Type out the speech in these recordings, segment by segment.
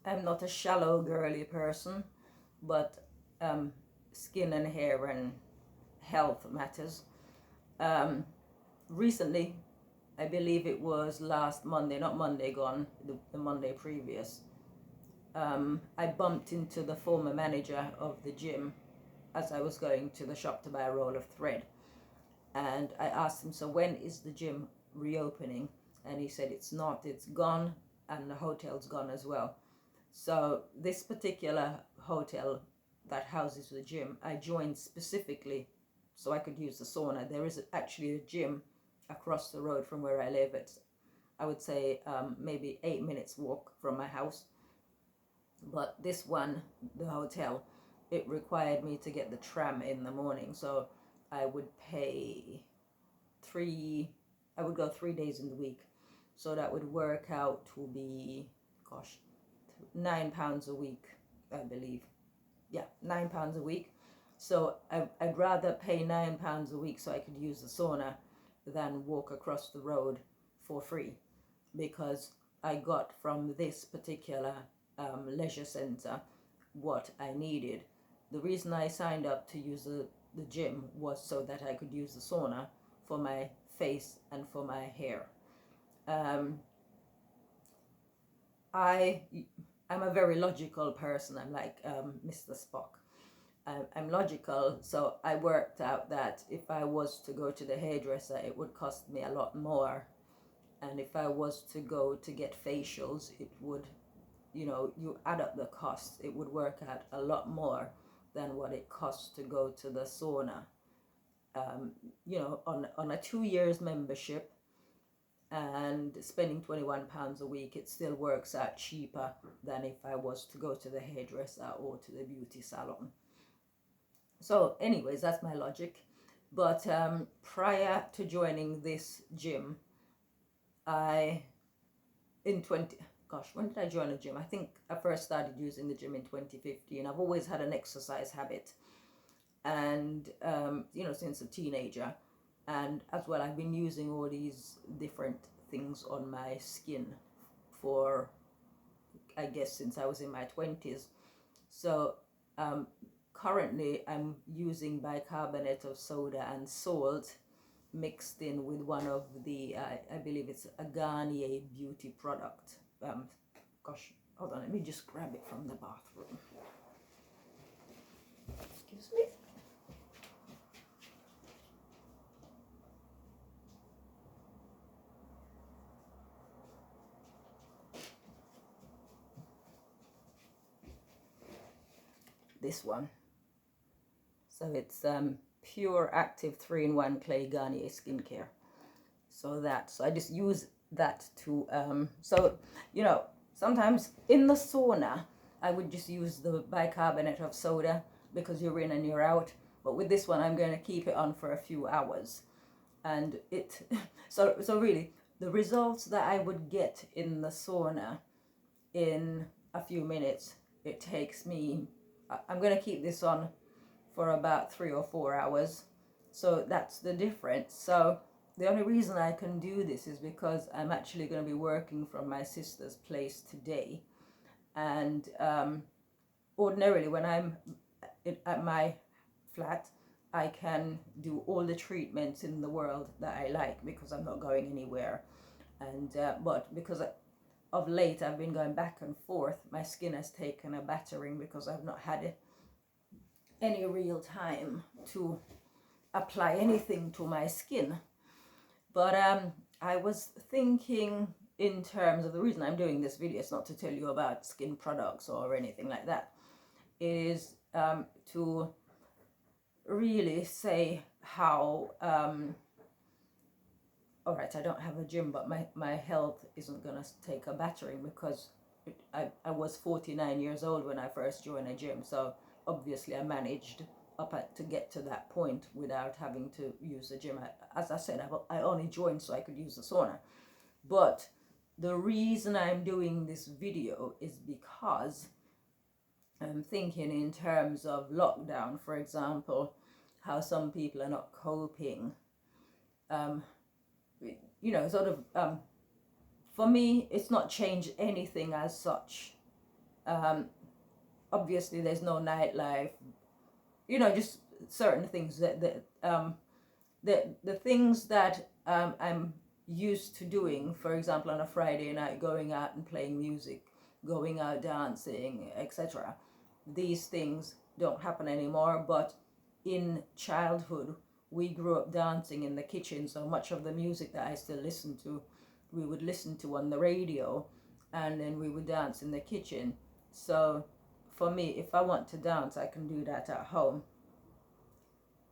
I'm not a shallow girly person, but skin and hair and health matters. Um, Recently, I believe it was last Monday, not Monday gone, the Monday previous, I bumped into the former manager of the gym as I was going to the shop to buy a roll of thread. And I asked him, so when is the gym reopening? And he said, it's not, it's gone, and the hotel's gone as well. So this particular hotel that houses the gym, I joined specifically so I could use the sauna. There is actually a gym across the road from where I live. It's, I would say, maybe 8 minutes walk from my house. But this one, the hotel, it required me to get the tram in the morning. So I would pay three, I would go 3 days in the week. So that would work out to be, gosh, £9 a week, I believe. Yeah, £9 a week. So I'd rather pay £9 a week so I could use the sauna than walk across the road for free, because I got from this particular leisure center what I needed. The reason I signed up to use the gym was so that I could use the sauna for my face and for my hair. Um, I'm a very logical person. I'm like Mr. Spock. I'm logical, so I worked out that if I was to go to the hairdresser, it would cost me a lot more. And if I was to go to get facials, it would, you add up the cost, it would work out a lot more than what it costs to go to the sauna. On a 2 years membership and spending £21 a week, it still works out cheaper than if I was to go to the hairdresser or to the beauty salon. So anyways, that's my logic. But prior to joining this gym, when did I join a gym? I think I first started using the gym in 2015. I've always had an exercise habit, and since a teenager. And as well, I've been using all these different things on my skin for, I guess, since I was in my 20s. So currently I'm using bicarbonate of soda and salt mixed in with one of the, I believe it's a Garnier beauty product. Gosh, hold on, let me just grab it from the bathroom. Excuse me. This one. So it's pure active 3-in-1 clay Garnier skincare. So I just use that to sometimes in the sauna I would just use the bicarbonate of soda because you're in and you're out. But with this one, I'm going to keep it on for a few hours, and it so really the results that I would get in the sauna in a few minutes, it takes me, I'm going to keep this on for about 3 or 4 hours. So that's the difference. So the only reason I can do this is because I'm actually going to be working from my sister's place today. And ordinarily when I'm at my flat, I can do all the treatments in the world that I like because I'm not going anywhere. And but because of late I've been going back and forth, my skin has taken a battering because I've not had any real time to apply anything to my skin. But I was thinking, in terms of the reason I'm doing this video, it's not to tell you about skin products or anything like that, is to really say how all right, I don't have a gym, but my health isn't going to take a battering because I was 49 years old when I first joined a gym. So obviously I managed to get to that point without having to use the gym. As I said, I only joined so I could use the sauna. But the reason I'm doing this video is because I'm thinking in terms of lockdown, for example, how some people are not coping. For me, it's not changed anything as such Obviously there's no nightlife, just certain things the things that I'm used to doing, for example, on a Friday night, going out and playing music, going out dancing, etc. These things don't happen anymore, but in childhood, we grew up dancing in the kitchen, so much of the music that I still listen to, we would listen to on the radio, and then we would dance in the kitchen. So for me, if I want to dance, I can do that at home.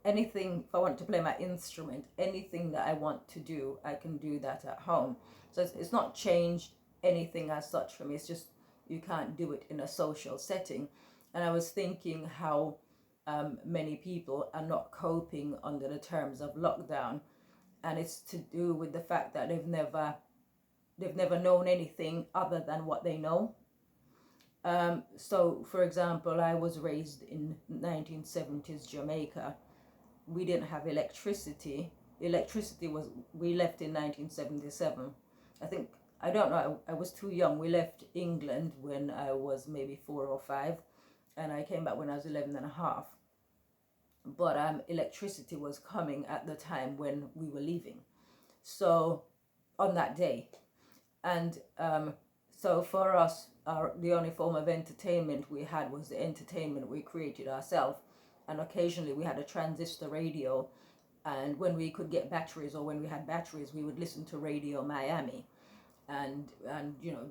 Anything, if I want to play my instrument, anything that I want to do, I can do that at home. So it's not changed anything as such for me. It's just you can't do it in a social setting. And I was thinking how many people are not coping under the terms of lockdown, and it's to do with the fact that they've never known anything other than what they know. So, for example, I was raised in 1970s Jamaica. We didn't have electricity. Electricity was, we left in 1977. I think, I don't know, I was too young. We left England when I was maybe 4 or 5, and I came back when I was 11 and a half. But electricity was coming at the time when we were leaving. So, on that day. And so for us, the only form of entertainment we had was the entertainment we created ourselves. And occasionally we had a transistor radio, and when we could get batteries, or when we had batteries, we would listen to Radio Miami, and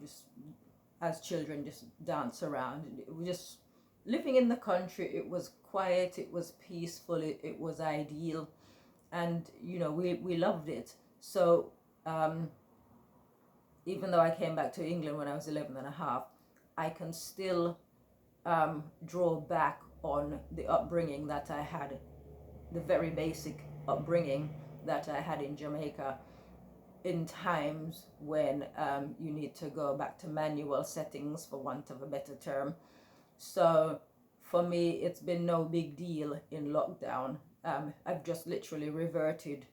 just as children just dance around. We just living in the country. It was quiet, it was peaceful, it was ideal, and we loved it. So even though I came back to England when I was 11 and a half, I can still draw back on the upbringing that I had, the very basic upbringing that I had in Jamaica, in times when you need to go back to manual settings, for want of a better term. So for me, it's been no big deal in lockdown. I've just literally reverted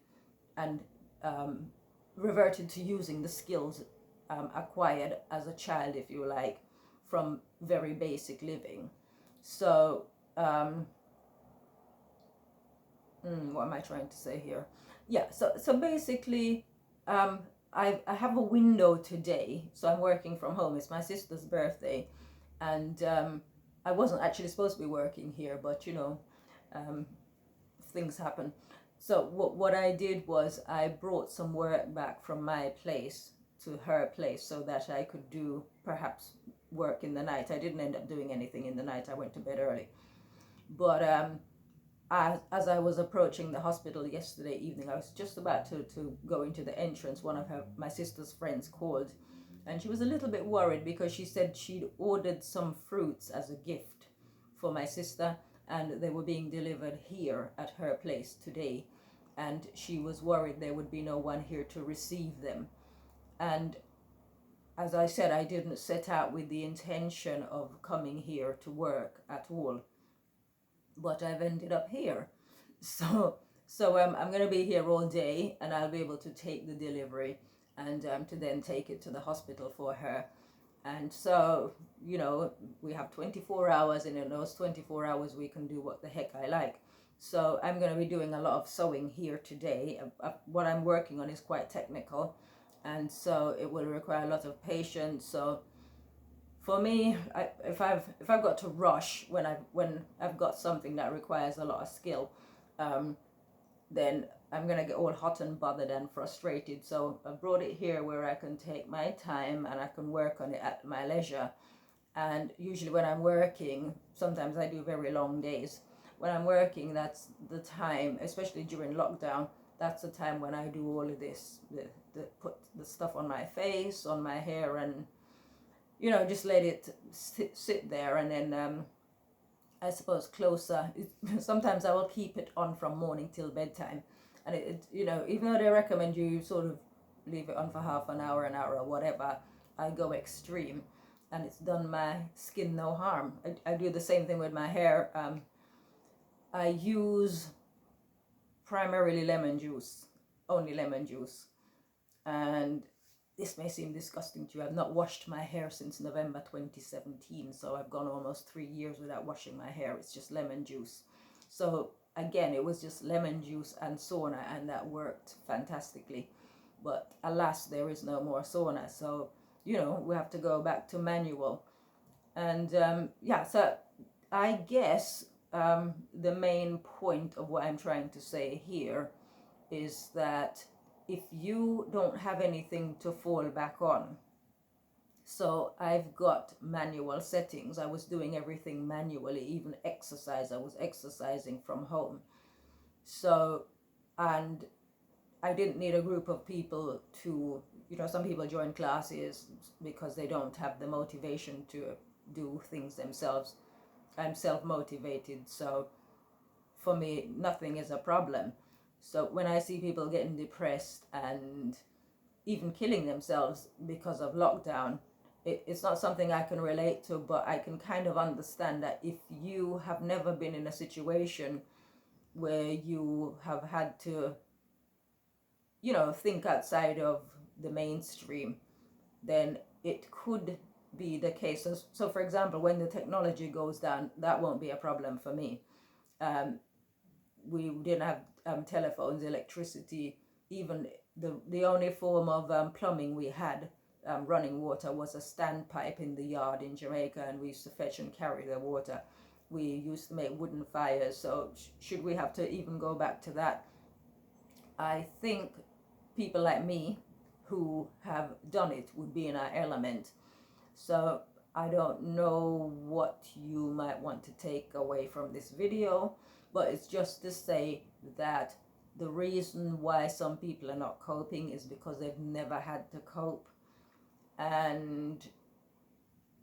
to using the skills acquired as a child, if you like, from very basic living. So what am I trying to say here? Yeah, so basically, I have a window today, so I'm working from home. It's my sister's birthday, and I wasn't actually supposed to be working here, but things happen. So what I did was I brought some work back from my place to her place so that I could do perhaps work in the night. I didn't end up doing anything in the night. I went to bed early. But as I was approaching the hospital yesterday evening, I was just about to go into the entrance. One of my sister's friends called, and she was a little bit worried because she said she'd ordered some fruits as a gift for my sister, and they were being delivered here at her place today, and she was worried there would be no one here to receive them. And as I said, I didn't set out with the intention of coming here to work at all, but I've ended up here. So I'm going to be here all day, and I'll be able to take the delivery and to then take it to the hospital for her. And so, we have 24 hours, and in those 24 hours we can do what the heck I like. So I'm going to be doing a lot of sewing here today. What I'm working on is quite technical, and so it will require a lot of patience. So for me, if I've got to rush when I've got something that requires a lot of skill, then I'm gonna get all hot and bothered and frustrated. So I brought it here where I can take my time and I can work on it at my leisure. And usually when I'm working, sometimes I do very long days. When I'm working, that's the time, especially during lockdown, that's the time when I do all of this, put the stuff on my face, on my hair, and just let it sit there. And then I suppose closer, sometimes I will keep it on from morning till bedtime. And even though they recommend you sort of leave it on for half an hour or whatever, I go extreme, and it's done my skin no harm. I do the same thing with my hair. I use primarily lemon juice, only lemon juice, and this may seem disgusting to you. I've not washed my hair since November 2017, so I've gone almost 3 years without washing my hair. It's just lemon juice. So again, it was just lemon juice and sauna, and that worked fantastically. But alas, there is no more sauna, so we have to go back to manual. And yeah, so I guess the main point of what I'm trying to say here is that if you don't have anything to fall back on, so I've got manual settings. I was doing everything manually, even exercise. I was exercising from home. So, and I didn't need a group of people to, some people join classes because they don't have the motivation to do things themselves. I'm self-motivated, so for me, nothing is a problem. So when I see people getting depressed and even killing themselves because of lockdown, it's not something I can relate to, but I can kind of understand that if you have never been in a situation where you have had to, think outside of the mainstream, then it could be the case. So for example, when the technology goes down, that won't be a problem for me. We didn't have telephones, electricity, even the only form of plumbing we had, running water, was a standpipe in the yard in Jamaica, and we used to fetch and carry the water. We used to make wooden fires, so should we have to even go back to that? I think people like me who have done it would be in our element. So I don't know what you might want to take away from this video, but it's just to say that the reason why some people are not coping is because they've never had to cope. And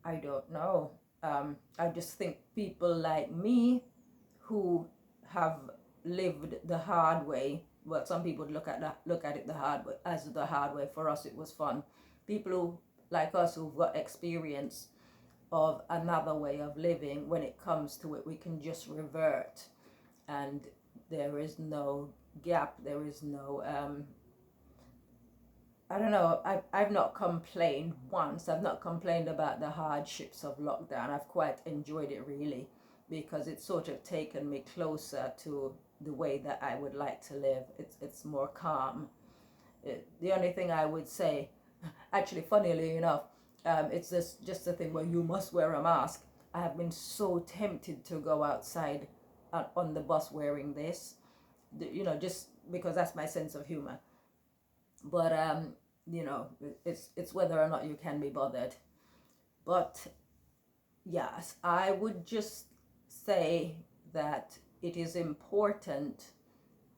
I don't know. I just think people like me who have lived the hard way, well, some people would look at it the hard way, as the hard way. For us, it was fun. People who, like us, who've got experience of another way of living, when it comes to it, we can just revert, and there is no gap. There is no I don't know, I've not complained once. I've not complained about the hardships of lockdown. I've quite enjoyed it, really, because it's sort of taken me closer to the way that I would like to live. It's more calm. The only thing I would say, actually, funnily enough, it's just a thing where you must wear a mask. I have been so tempted to go outside on the bus wearing this, just because that's my sense of humor. But it's whether or not you can be bothered. But yes, I would just say that it is important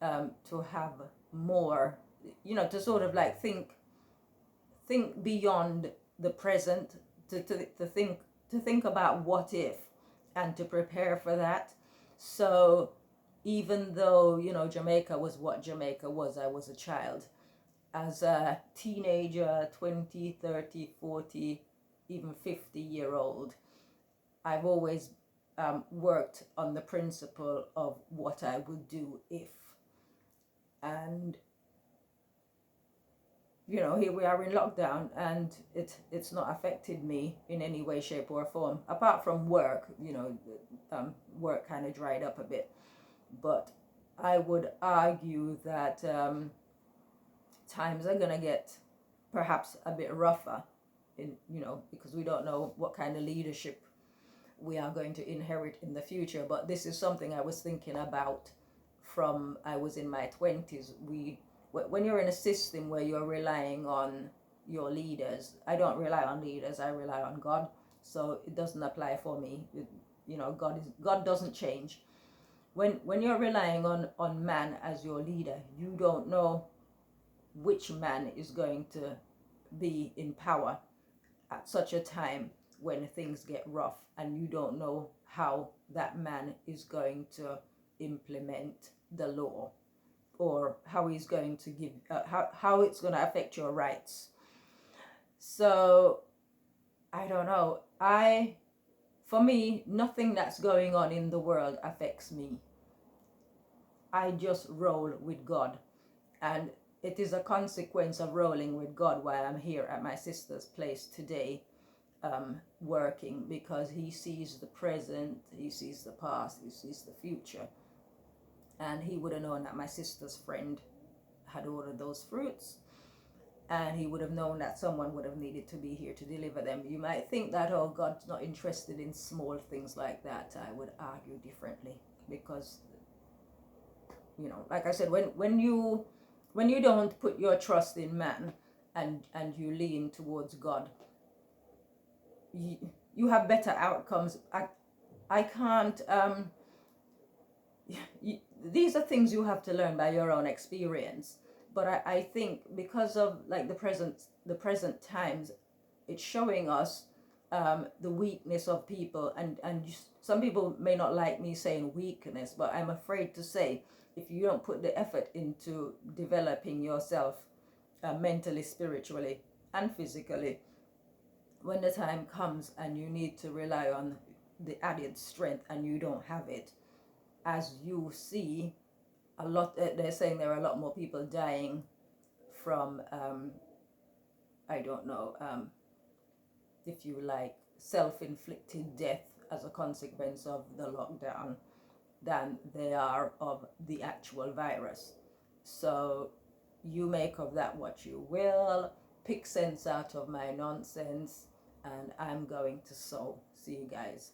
to have more, to sort of like think beyond the present, to think about what if, and to prepare for that. So even though Jamaica was what Jamaica was, I was a child. As a teenager, 20, 30, 40, even 50-year-old, I've always worked on the principle of what I would do if. And, here we are in lockdown, and it's not affected me in any way, shape, or form, apart from work. Work kind of dried up a bit. But I would argue that times are going to get perhaps a bit rougher, because we don't know what kind of leadership we are going to inherit in the future. But this is something I was thinking about from I was in my 20s. When you're in a system where you're relying on your leaders, I don't rely on leaders, I rely on God. So it doesn't apply for me. God doesn't change. When you're relying on man as your leader, you don't know which man is going to be in power at such a time when things get rough, and you don't know how that man is going to implement the law, or how he's going to give how it's going to affect your rights. So I don't know. For me, nothing that's going on in the world affects me. I just roll with God. And it is a consequence of rolling with God while I'm here at my sister's place today, working, because he sees the present, he sees the past, he sees the future. And he would have known that my sister's friend had ordered those fruits, and he would have known that someone would have needed to be here to deliver them. You might think that, oh, God's not interested in small things like that. I would argue differently, because, you know, like I said, when you don't put your trust in man, and you lean towards God, you have better outcomes. I can't these are things you have to learn by your own experience. But I think because of like the present times, it's showing us the weakness of people, and some people may not like me saying weakness, but I'm afraid to say, if you don't put the effort into developing yourself mentally, spiritually, and physically, when the time comes and you need to rely on the added strength and you don't have it, as you see a lot, they're saying there are a lot more people dying from I don't know, if you like, self-inflicted death as a consequence of the lockdown than they are of the actual virus. So you make of that what you will. Pick sense out of my nonsense, and I'm going to sow. See you guys.